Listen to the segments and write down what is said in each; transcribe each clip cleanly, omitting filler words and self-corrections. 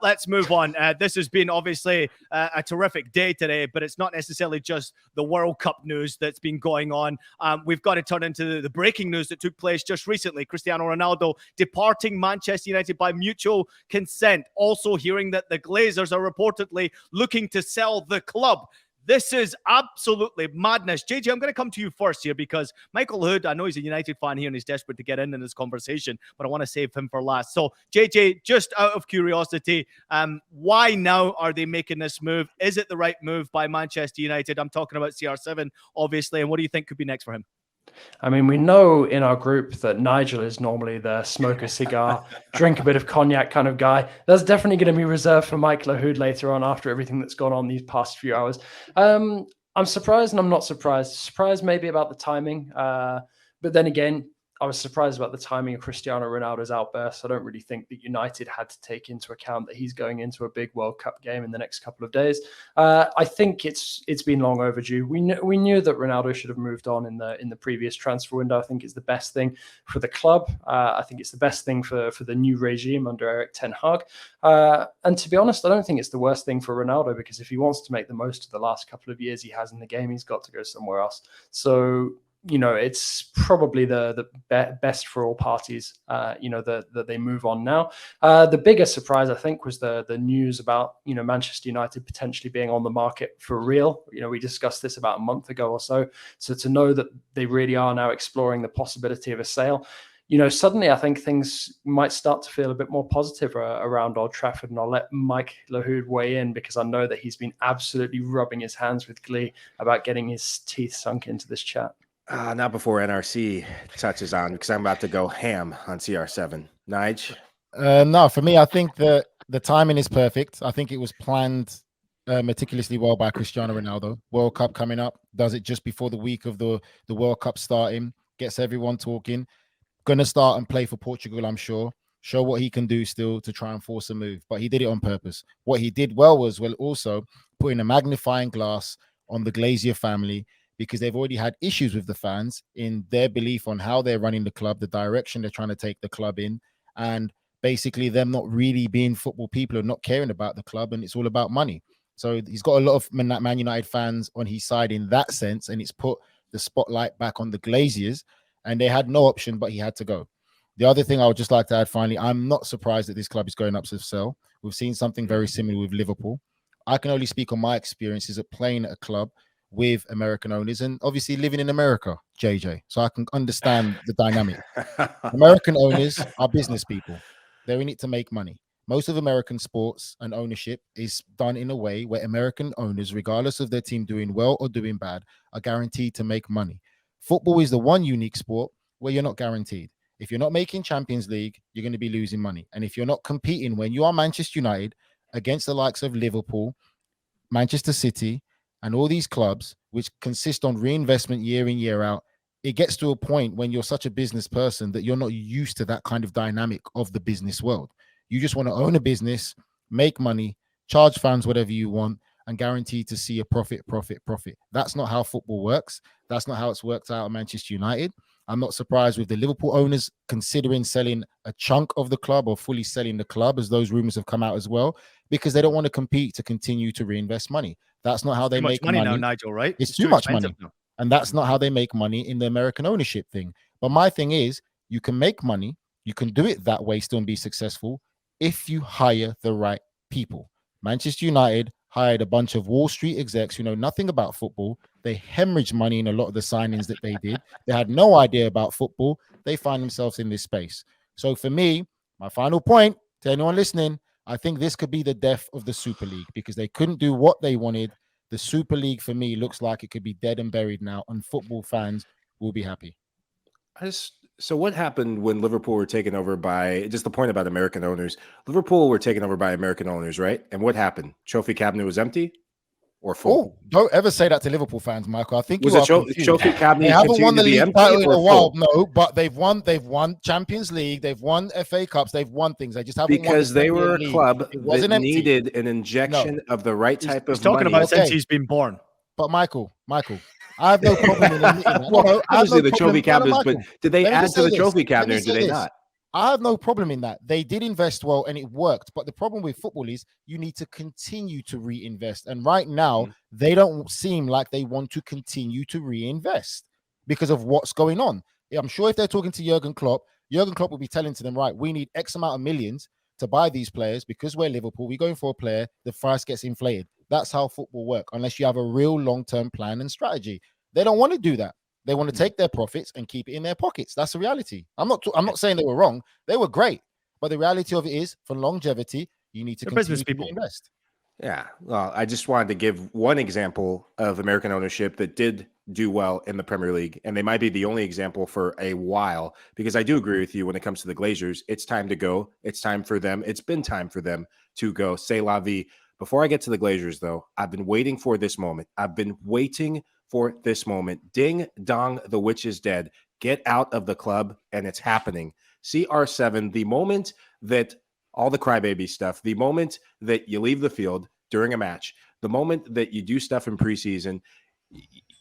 Let's move on. This has been obviously a terrific day today, but it's not necessarily just the World Cup news that's been going on. We've got to turn into the breaking news that took place just recently. Cristiano Ronaldo departing Manchester United by mutual consent. Also hearing that the Glazers are reportedly looking to sell the club. This is absolutely madness. JJ, I'm going to come to you first here because Michael Hood, I know he's a United fan here and he's desperate to get in this conversation, but I want to save him for last. So, JJ, just out of curiosity, why now are they making this move? Is it the right move by Manchester United? I'm talking about CR7, obviously, and what do you think could be next for him? I mean, we know in our group that Nigel is normally the smoke a cigar, drink a bit of cognac kind of guy. That's definitely going to be reserved for Mike Lahoud later on after everything that's gone on these past few hours. I'm surprised and I'm not surprised. Surprised maybe about the timing. But then again, I was surprised about the timing of Cristiano Ronaldo's outburst. I don't really think that United had to take into account that he's going into a big World Cup game in the next couple of days. I think it's been long overdue. We knew that Ronaldo should have moved on in the previous transfer window. I think it's the best thing for the club. I think it's the best thing for the new regime under Erik ten Hag. And to be honest, I don't think it's the worst thing for Ronaldo, because if he wants to make the most of the last couple of years he has in the game, he's got to go somewhere else. So, you know, it's probably the best for all parties, that they move on now. The biggest surprise, I think, was the news about, Manchester United potentially being on the market for real. We discussed this about a month ago or so. So to know that they really are now exploring the possibility of a sale, suddenly I think things might start to feel a bit more positive around Old Trafford. And I'll let Mike Lahoud weigh in, because I know that he's been absolutely rubbing his hands with glee about getting his teeth sunk into this chat. Not before NRC touches on, because I'm about to go ham on CR7. Nige? No, for me, I think that the timing is perfect. I think it was planned meticulously well by Cristiano Ronaldo. World Cup coming up, does it just before the week of the World Cup starting, gets everyone talking. Going to start and play for Portugal, I'm sure. Show what he can do still to try and force a move. But he did it on purpose. What he did well was also putting a magnifying glass on the Glazer family, because they've already had issues with the fans in their belief on how they're running the club, the direction they're trying to take the club in, and basically them not really being football people and not caring about the club, and it's all about money. So he's got a lot of Man United fans on his side in that sense, and it's put the spotlight back on the Glazers, and they had no option, but he had to go. The other thing I would just like to add, finally, I'm not surprised that this club is going up to sell. We've seen something very similar with Liverpool. I can only speak on my experiences of playing at a club with American owners and obviously living in America, JJ. So I can understand the dynamic. American owners are business people. They're in it to make money. Most of American sports and ownership is done in a way where American owners, regardless of their team doing well or doing bad, are guaranteed to make money. Football is the one unique sport where you're not guaranteed. If you're not making Champions League, you're going to be losing money. And if you're not competing when you are Manchester United against the likes of Liverpool, Manchester City, and all these clubs, which consist on reinvestment year in, year out, it gets to a point when you're such a business person that you're not used to that kind of dynamic of the business world. You just want to own a business, make money, charge fans whatever you want, and guarantee to see a profit. That's not how football works. That's not how it's worked out at Manchester United. I'm not surprised with the Liverpool owners considering selling a chunk of the club or fully selling the club, as those rumors have come out as well, because they don't want to compete to continue to reinvest money. That's not how they make money now, Nigel, right? It's too much money. And that's not how they make money in the American ownership thing. But my thing is, you can make money, you can do it that way still and be successful if you hire the right people. Manchester United hired a bunch of Wall Street execs who know nothing about football. They hemorrhaged money in a lot of the signings that they did. They had no idea about football. They find themselves in this space. So for me, my final point to anyone listening, I think this could be the death of the Super League, because they couldn't do what they wanted. The Super League, for me, looks like it could be dead and buried now, and football fans will be happy. So what happened when Liverpool were taken over by, just the point about American owners, Liverpool were taken over by American owners, right? And what happened? Trophy cabinet was empty or full? Oh, don't ever say that to Liverpool fans, Michael. I think was the trophy cabinet. They haven't won the league title in a while, no, but they've won Champions League, they've won FA Cups, they've won things. They just haven't because won they were a club that needed an injection of the right type of money. He's talking about since he's been born. But Michael, I have no problem in admitting that. Well, obviously the trophy cabinets, but did they add to the trophy cabinet or did they not? I have no problem in that. They did invest well and it worked. But the problem with football is you need to continue to reinvest. And right now, they don't seem like they want to continue to reinvest because of what's going on. I'm sure if they're talking to Jurgen Klopp will be telling to them, right, we need X amount of millions to buy these players because we're Liverpool. We're going for a player, the price gets inflated. That's how football works, unless you have a real long-term plan and strategy. They don't want to do that. They want to take their profits and keep it in their pockets. That's the reality. I'm not saying they were wrong. They were great. But the reality of it is, for longevity, you need to continue to invest. Yeah. Well, I just wanted to give one example of American ownership that did do well in the Premier League. And they might be the only example for a while, because I do agree with you when it comes to the Glazers. It's time to go. It's time for them. It's been time for them to go. C'est la vie. Before I get to the Glazers, though, I've been waiting for this moment. I've been waiting for this moment. Ding dong, the witch is dead. Get out of the club, and it's happening. CR7, the moment that all the crybaby stuff, the moment that you leave the field during a match, the moment that you do stuff in preseason,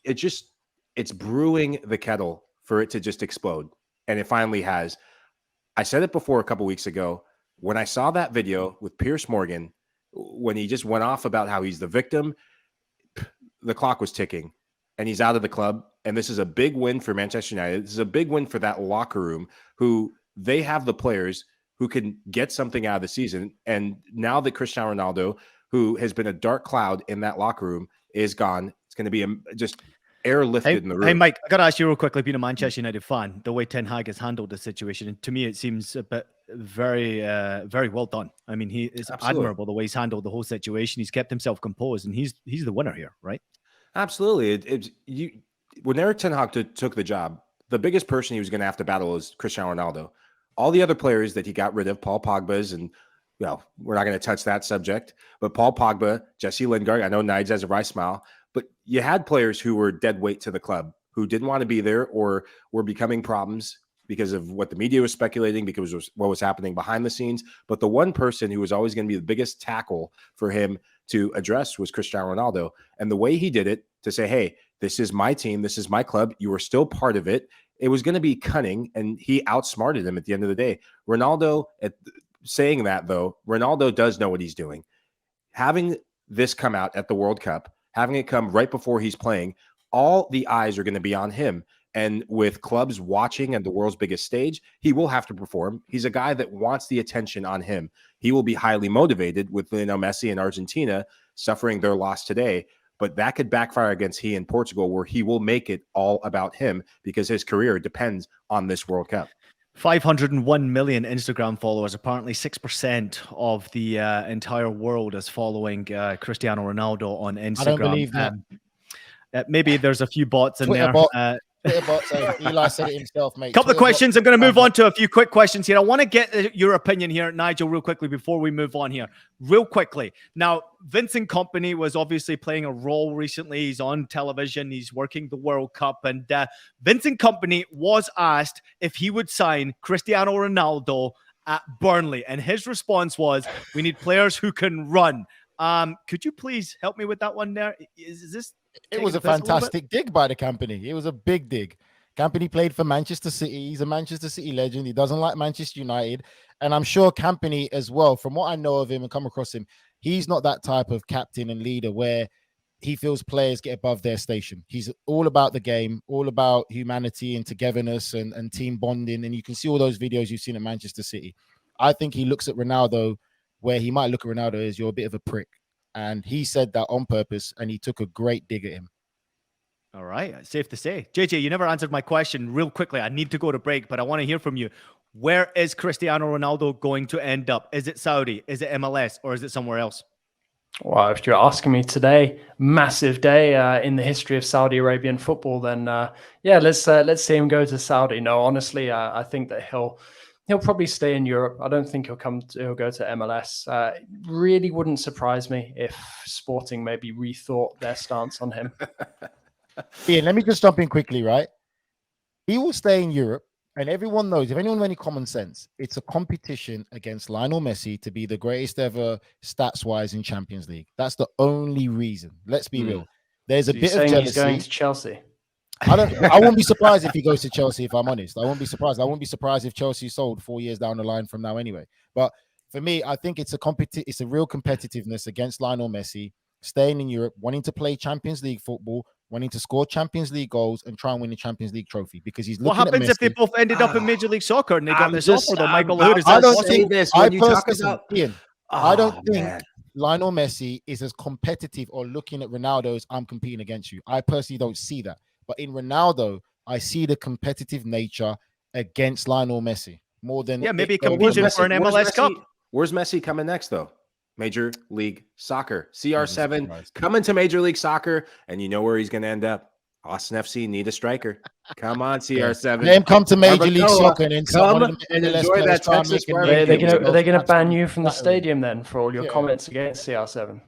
it's brewing the kettle for it to just explode. And it finally has. I said it before a couple weeks ago when I saw that video with Piers Morgan, when he just went off about how he's the victim, the clock was ticking and he's out of the club. And this is a big win for Manchester United. This is a big win for that locker room, who they have the players who can get something out of the season. And now that Cristiano Ronaldo, who has been a dark cloud in that locker room, is gone, it's going to be just airlifted in the room. Hey, Mike, I got to ask you real quickly, being a Manchester United fan, the way Ten Hag has handled the situation, and to me, it seems a bit very well done. I mean, he is admirable the way he's handled the whole situation. He's kept himself composed, and he's the winner here, right? Absolutely. When Eric Ten Hag took the job, the biggest person he was going to have to battle is Cristiano Ronaldo. All the other players that he got rid of, Paul Pogba's, and well, we're not going to touch that subject, but Paul Pogba, Jesse Lingard, I know Nige has a wry smile, but you had players who were dead weight to the club, who didn't want to be there or were becoming problems because of what the media was speculating, because of what was happening behind the scenes. But the one person who was always going to be the biggest tackle for him to address was Cristiano Ronaldo. And the way he did it, to say, hey, this is my team, this is my club, you are still part of it, it was going to be cunning, and he outsmarted him at the end of the day. Ronaldo, saying that, though, Ronaldo does know what he's doing. Having this come out at the World Cup, having it come right before he's playing, all the eyes are going to be on him. And with clubs watching at the world's biggest stage, he will have to perform. He's a guy that wants the attention on him. He will be highly motivated with Messi and Argentina suffering their loss today. But that could backfire against he in Portugal, where he will make it all about him because his career depends on this World Cup. 501 million Instagram followers. Apparently 6% of the entire world is following Cristiano Ronaldo on Instagram. I don't believe that. Maybe there's a few bots in Twitter there. Eli said it himself, mate. Couple of questions. I'm going to move on to a few quick questions here. I want to get your opinion here, Nigel, real quickly before we move on here. Real quickly. Now, Vincent Kompany was obviously playing a role recently. He's on television. He's working the World Cup. And Vincent Kompany was asked if he would sign Cristiano Ronaldo at Burnley. And his response was, we need players who can run. Could you please help me with that one there? Is this... It was a fantastic dig by the Kompany. It was a big dig. Kompany played for Manchester City. He's a Manchester City legend. He doesn't like Manchester United. And I'm sure Kompany as well, from what I know of him and come across him, he's not that type of captain and leader where he feels players get above their station. He's all about the game, all about humanity and togetherness and team bonding. And you can see all those videos you've seen at Manchester City. I think he looks at Ronaldo where he might look at Ronaldo as, you're a bit of a prick. And he said that on purpose, and he took a great dig at him. All right. Safe to say. JJ, you never answered my question real quickly. I need to go to break, but I want to hear from you. Where is Cristiano Ronaldo going to end up? Is it Saudi? Is it MLS? Or is it somewhere else? Well, if you're asking me today, massive day in the history of Saudi Arabian football, then let's see him go to Saudi. No, honestly, I think that he'll probably stay in Europe. I don't think he'll go to MLS. Really wouldn't surprise me if Sporting maybe rethought their stance on him. Ian, let me just jump in quickly, right? He will stay in Europe, and everyone knows, if anyone has any common sense, it's a competition against Lionel Messi to be the greatest ever stats-wise in Champions League. That's the only reason. Let's be real. There's a bit of jealousy. He's going to Chelsea. I wouldn't be surprised if he goes to Chelsea, if I'm honest. I wouldn't be surprised. I wouldn't be surprised if Chelsea sold 4 years down the line from now anyway. But for me, I think it's a real competitiveness against Lionel Messi, staying in Europe, wanting to play Champions League football, wanting to score Champions League goals and try and win the Champions League trophy, because he's looking What happens at Messi. if they both ended up in Major League Soccer and they got I'm this just- offer though, Michael? I'm- Lahoud? Is I that don't possible? think this I when you talk personally, about- Ian, I don't Oh, think man. Lionel Messi is as competitive or looking at Ronaldo as I'm competing against you. I personally don't see that. But in Ronaldo, I see the competitive nature against Lionel Messi more than maybe it- competing for an MLS Cup. Where's Messi coming next, though? Major League Soccer. CR7 surprised. coming to Major League Soccer, and you know where he's going to end up. Austin FC need a striker. Come on, CR7. Let him come to Major League Arbacoa, Soccer and then come one of the and MLS enjoy players that try and Texas make a barbecue. name. Are they going to ban you from the Absolutely. stadium then for all your Yeah. comments against CR7?